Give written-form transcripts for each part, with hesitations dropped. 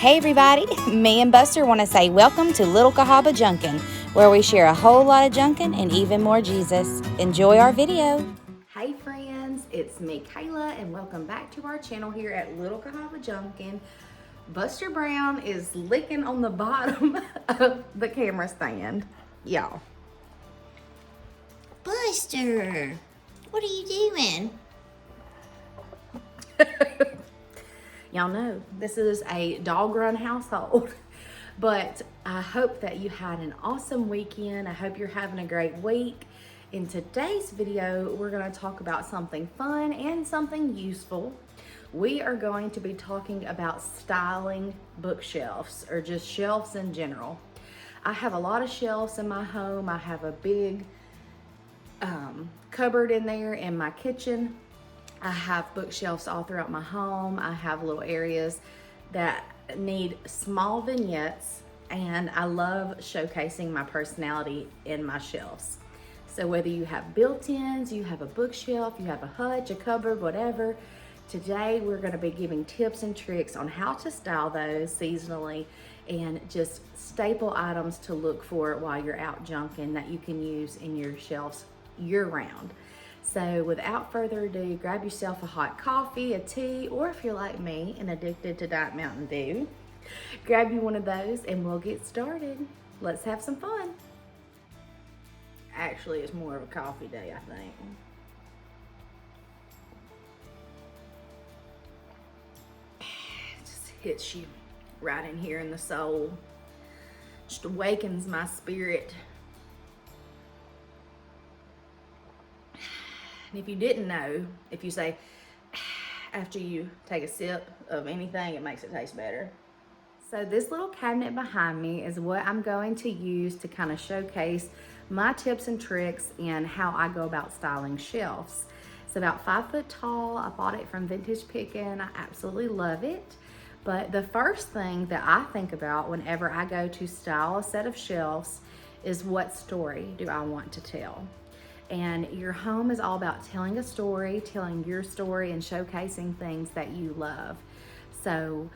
Hey everybody, me and Buster want to say welcome to Little Cahaba Junkin, where we share a whole lot of Junkin and even more Jesus. Enjoy our video. Hey friends, it's me Kayla and welcome back to our channel here at Little Cahaba Junkin. Buster Brown is licking on the bottom of the camera stand, y'all. Buster, what are you doing? Y'all know this is a dog run household, but I hope that you had an awesome weekend. I hope you're having a great week. In today's video, we're going to talk about something fun and something useful. We are going to be talking about styling bookshelves or just shelves in general. I have a lot of shelves in my home. I have a big cupboard in there in my kitchen. I have bookshelves all throughout my home. I have little areas that need small vignettes, and I love showcasing my personality in my shelves. So whether you have built-ins, you have a bookshelf, you have a hutch, a cupboard, whatever, today we're going to be giving tips and tricks on how to style those seasonally and just staple items to look for while you're out junking that you can use in your shelves year-round. So without further ado, grab yourself a hot coffee, a tea, or if you're like me and addicted to Diet Mountain Dew, grab you one of those and we'll get started. Let's have some fun. Actually, it's more of a coffee day, I think. It just hits you right in here in the soul. Just awakens my spirit. And if you didn't know, if you say, after you take a sip of anything, it makes it taste better. So this little cabinet behind me is what I'm going to use to kind of showcase my tips and tricks and how I go about styling shelves. It's about 5 foot tall. I bought it from Vintage Pickin'. I absolutely love it. But the first thing that I think about whenever I go to style a set of shelves is what story do I want to tell? And your home is all about telling a story, telling your story, and showcasing things that you love. So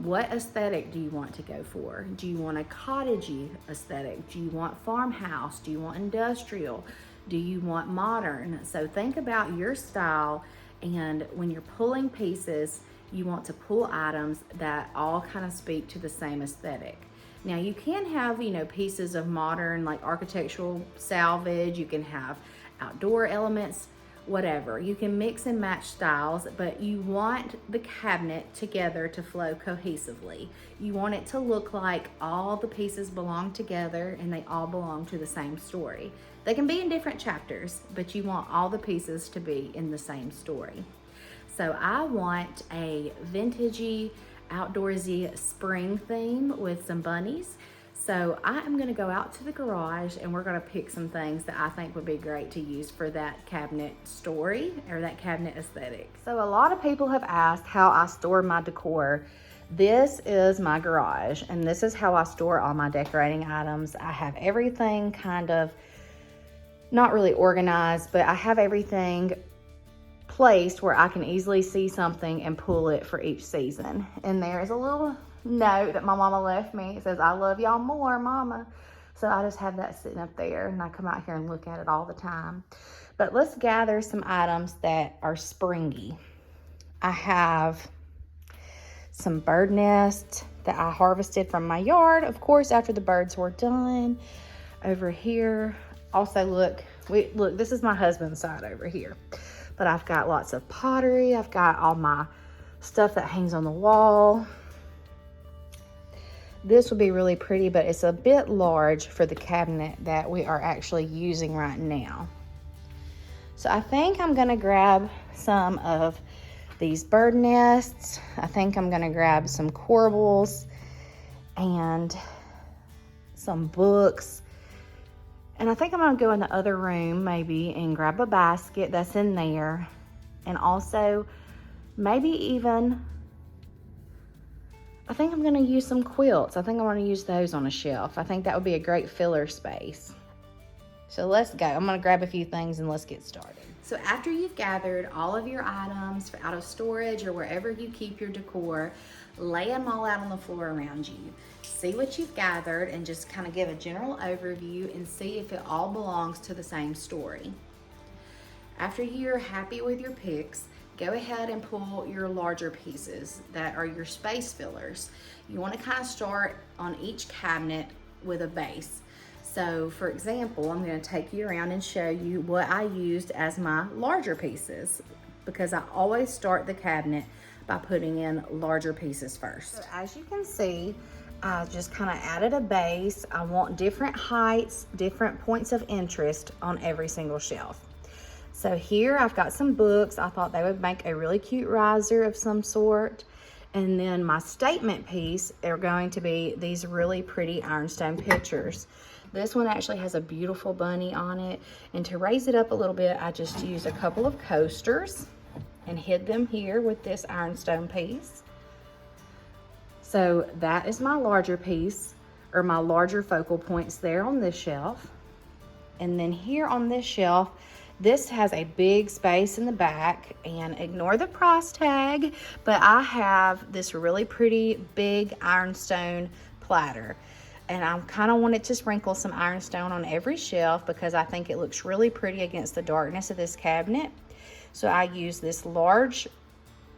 what aesthetic do you want to go for? Do you want a cottagey aesthetic? Do you want farmhouse? Do you want industrial? Do you want modern? So think about your style, and when you're pulling pieces, you want to pull items that all kind of speak to the same aesthetic. Now you can have, pieces of modern like architectural salvage, you can have outdoor elements, whatever. You can mix and match styles, but you want the cabinet together to flow cohesively. You want it to look like all the pieces belong together and they all belong to the same story. They can be in different chapters, but you want all the pieces to be in the same story. So I want a vintagey, outdoorsy spring theme with some bunnies. So I am going to go out to the garage and we're going to pick some things that I think would be great to use for that cabinet story or that cabinet aesthetic. So a lot of people have asked how I store my decor. This is my garage and this is how I store all my decorating items. I have everything kind of not really organized, but I have everything placed where I can easily see something and pull it for each season. And there's a little note that my mama left me. It says, "I love y'all more, mama." So I just have that sitting up there and I come out here and look at it all the time. But let's gather some items that are springy. I have some bird nests that I harvested from my yard, of course, after the birds were done. Over here, also look, this is my husband's side over here. But I've got lots of pottery. I've got all my stuff that hangs on the wall. This would be really pretty, but it's a bit large for the cabinet that we are actually using right now. So I think I'm gonna grab some of these bird nests. I think I'm gonna grab some corbels and some books. And I think I'm gonna go in the other room maybe and grab a basket that's in there. And also maybe even, I think I'm gonna use some quilts. I think I wanna use those on a shelf. I think that would be a great filler space. So let's go. I'm gonna grab a few things and let's get started. So after you've gathered all of your items out of storage or wherever you keep your decor, lay them all out on the floor around you. See what you've gathered and just kind of give a general overview and see if it all belongs to the same story. After you're happy with your picks, go ahead and pull your larger pieces that are your space fillers. You want to kind of start on each cabinet with a base. So for example, I'm going to take you around and show you what I used as my larger pieces, because I always start the cabinet by putting in larger pieces first. So as you can see, I just kind of added a base. I want different heights, different points of interest on every single shelf. So here I've got some books. I thought they would make a really cute riser of some sort. And then my statement piece are going to be these really pretty ironstone pictures. This one actually has a beautiful bunny on it. And to raise it up a little bit, I just used a couple of coasters and hid them here with this ironstone piece. So that is my larger piece, or my larger focal points there on this shelf. And then here on this shelf, this has a big space in the back, and ignore the price tag, but I have this really pretty big ironstone platter. And I kind of wanted to sprinkle some ironstone on every shelf because I think it looks really pretty against the darkness of this cabinet. So I use this large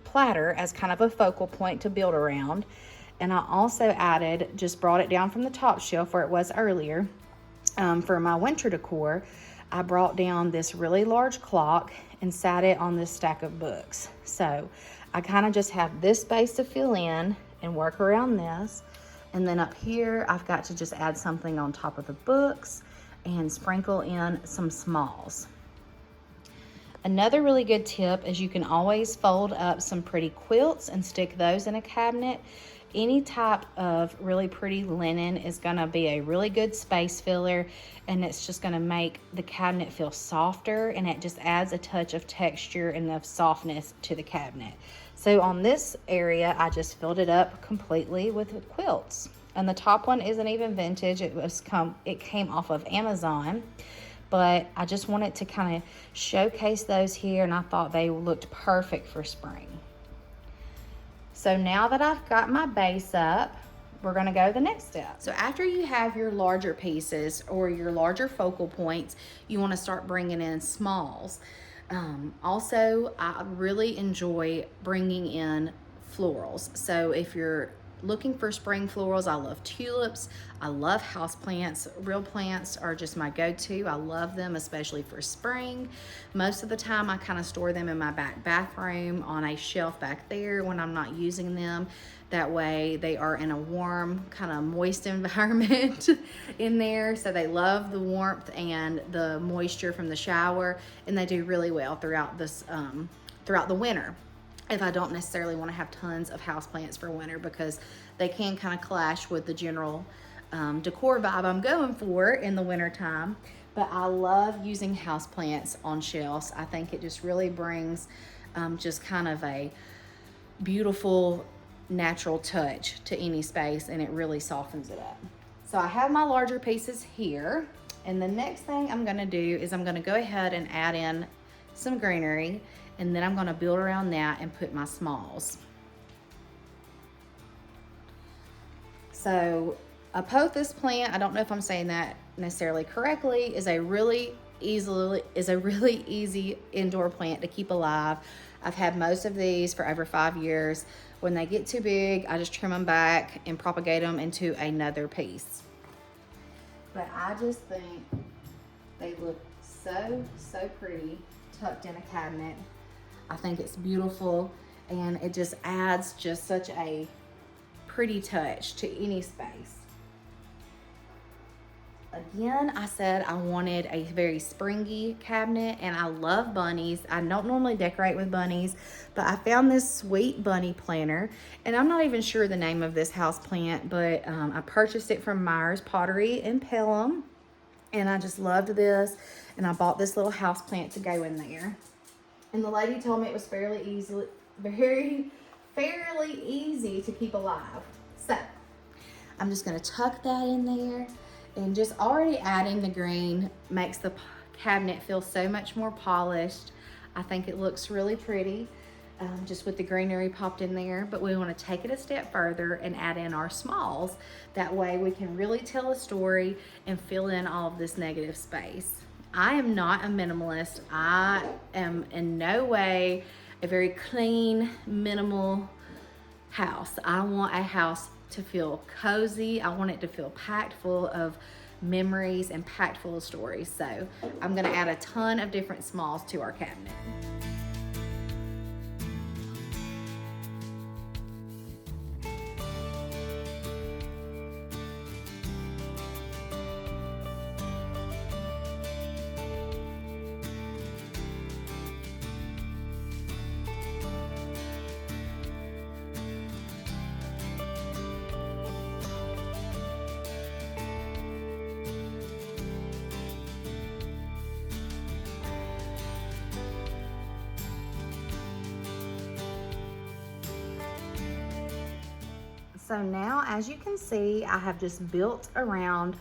platter as kind of a focal point to build around. And I also added, just brought it down from the top shelf where it was earlier, for my winter decor. I brought down this really large clock and sat it on this stack of books. So I kind of just have this space to fill in and work around this. And then up here, I've got to just add something on top of the books and sprinkle in some smalls. Another really good tip is you can always fold up some pretty quilts and stick those in a cabinet. Any type of really pretty linen is going to be a really good space filler, and it's just going to make the cabinet feel softer, and it just adds a touch of texture and of softness to the cabinet. So on this area, I just filled it up completely with quilts. And the top one isn't even vintage. It came off of Amazon, but I just wanted to kind of showcase those here, and I thought they looked perfect for spring. So now that I've got my base up, we're gonna go the next step. So after you have your larger pieces or your larger focal points, you wanna start bringing in smalls. Also, I really enjoy bringing in florals. So if you're looking for spring florals, I love tulips, I love houseplants. Real plants are just my go-to. I love them, especially for spring. Most of the time I kind of store them in my back bathroom on a shelf back there when I'm not using them. That way they are in a warm, kind of moist environment in there. So they love the warmth and the moisture from the shower, and they do really well throughout the winter. If I don't necessarily want to have tons of houseplants for winter, because they can kind of clash with the general decor vibe I'm going for in the winter time. But I love using houseplants on shelves. I think it just really brings just kind of a beautiful natural touch to any space, and it really softens it up. So I have my larger pieces here, and the next thing I'm going to do is I'm going to go ahead and add in some greenery, and then I'm going to build around that and put my smalls. So a pothos plant, I don't know if I'm saying that necessarily correctly, is a really easy indoor plant to keep alive. I've had most of these for over 5 years. When they get too big, I just trim them back and propagate them into another piece. But I just think they look so pretty tucked in a cabinet. I think it's beautiful, and it just adds just such a pretty touch to any space. Again, I said I wanted a very springy cabinet, and I love bunnies. I don't normally decorate with bunnies, but I found this sweet bunny planter, and I'm not even sure the name of this house plant, but I purchased it from Myers Pottery in Pelham, and I just loved this, and I bought this little house plant to go in there. And the lady told me it was fairly easy to keep alive. So I'm just gonna tuck that in there, And just already adding the green makes the cabinet feel so much more polished. I think it looks really pretty, just with the greenery popped in there. But we want to take it a step further and add in our smalls. That way we can really tell a story and fill in all of this negative space. I am not a minimalist. I am in no way a very clean, minimal house. I want a house to feel cozy. I want it to feel packed full of memories and packed full of stories. So I'm gonna add a ton of different smalls to our cabinet. So now, as you can see, I have just built around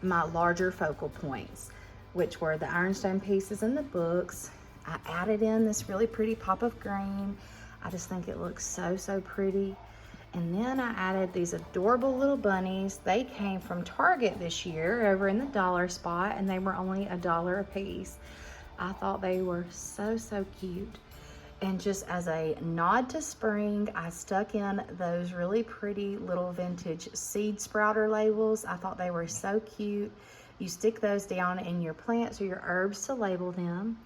my larger focal points, which were the ironstone pieces in the books. I added in this really pretty pop of green. I just think it looks so, so pretty. And then I added these adorable little bunnies. They came from Target this year over in the dollar spot, and they were only $1 a piece. I thought they were so, so cute. And just as a nod to spring, I stuck in those really pretty little vintage seed sprouter labels. I thought they were so cute. You stick those down in your plants or your herbs to label them.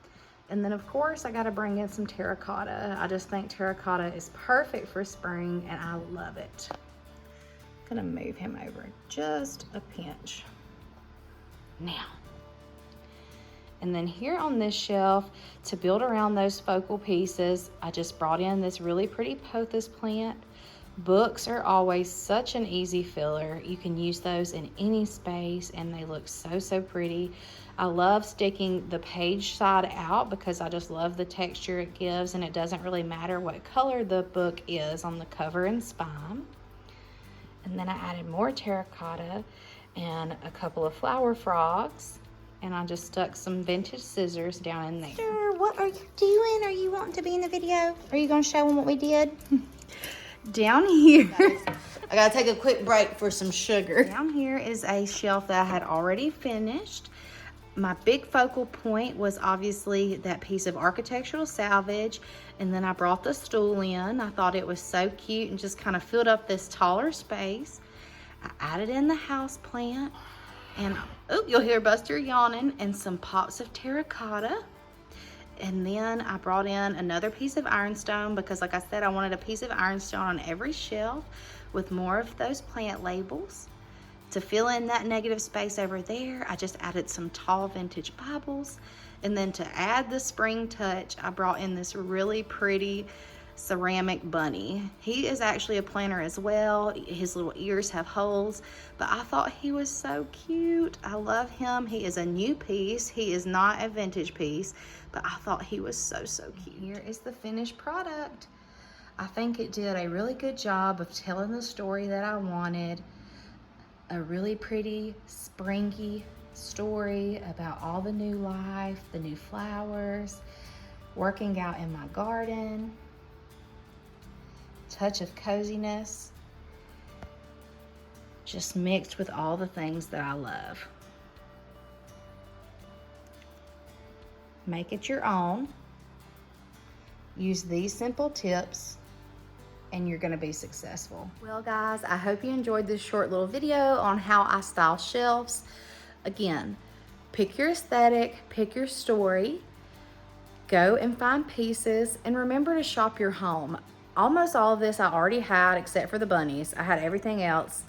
And then of course I gotta bring in some terracotta. I just think terracotta is perfect for spring and I love it. I'm gonna move him over just a pinch. Now. And then here on this shelf, to build around those focal pieces, I just brought in this really pretty pothos plant. Books are always such an easy filler. You can use those in any space and they look so, so pretty. I love sticking the page side out because I just love the texture it gives, and it doesn't really matter what color the book is on the cover and spine. And then I added more terracotta and a couple of flower frogs. And I just stuck some vintage scissors down in there. Sir, what are you doing? Are you wanting to be in the video? Are you gonna show them what we did? Down here. I gotta take a quick break for some sugar. Down here is a shelf that I had already finished. My big focal point was obviously that piece of architectural salvage. And then I brought the stool in. I thought it was so cute and just kind of filled up this taller space. I added in the house plant. And oh, you'll hear Buster yawning, and some pots of terracotta. And then I brought in another piece of ironstone because, like I said, I wanted a piece of ironstone on every shelf with more of those plant labels. To fill in that negative space over there, I just added some tall vintage Bibles. And then to add the spring touch, I brought in this really pretty ceramic bunny. He is actually a planter as well. His little ears have holes, but I thought he was so cute. I love him. He is a new piece. He is not a vintage piece, but I thought he was so, so cute. Here is the finished product. I think it did a really good job of telling the story that I wanted. A really pretty, springy story about all the new life, the new flowers, working out in my garden. Touch of coziness, just mixed with all the things that I love. Make it your own. Use these simple tips and you're gonna be successful. Well guys, I hope you enjoyed this short little video on how I style shelves. Again, pick your aesthetic, pick your story, go and find pieces, and remember to shop your home. Almost all of this I already had except for the bunnies. I had everything else.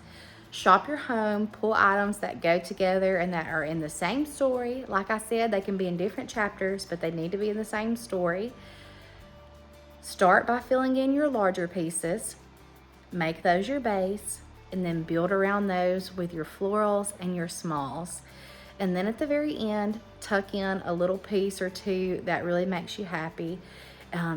Shop your home, pull items that go together and that are in the same story. Like I said, they can be in different chapters, but they need to be in the same story. Start by filling in your larger pieces. Make those your base, and then build around those with your florals and your smalls. And then at the very end, tuck in a little piece or two that really makes you happy.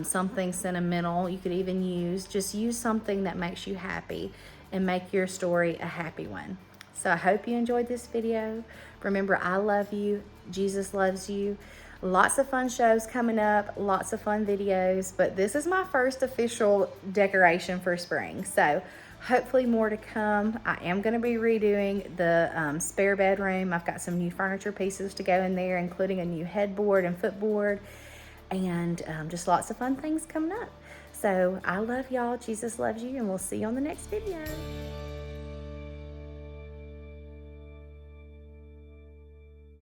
Something sentimental you could even use. Just use something that makes you happy and make your story a happy one. So I hope you enjoyed this video. Remember, I love you. Jesus loves you. Lots of fun shows coming up, lots of fun videos, but this is my first official decoration for spring. So hopefully more to come. I am going to be redoing the spare bedroom. I've got some new furniture pieces to go in there, including a new headboard and footboard, and just lots of fun things coming up. So I love y'all. Jesus loves you, and we'll see you on the next video.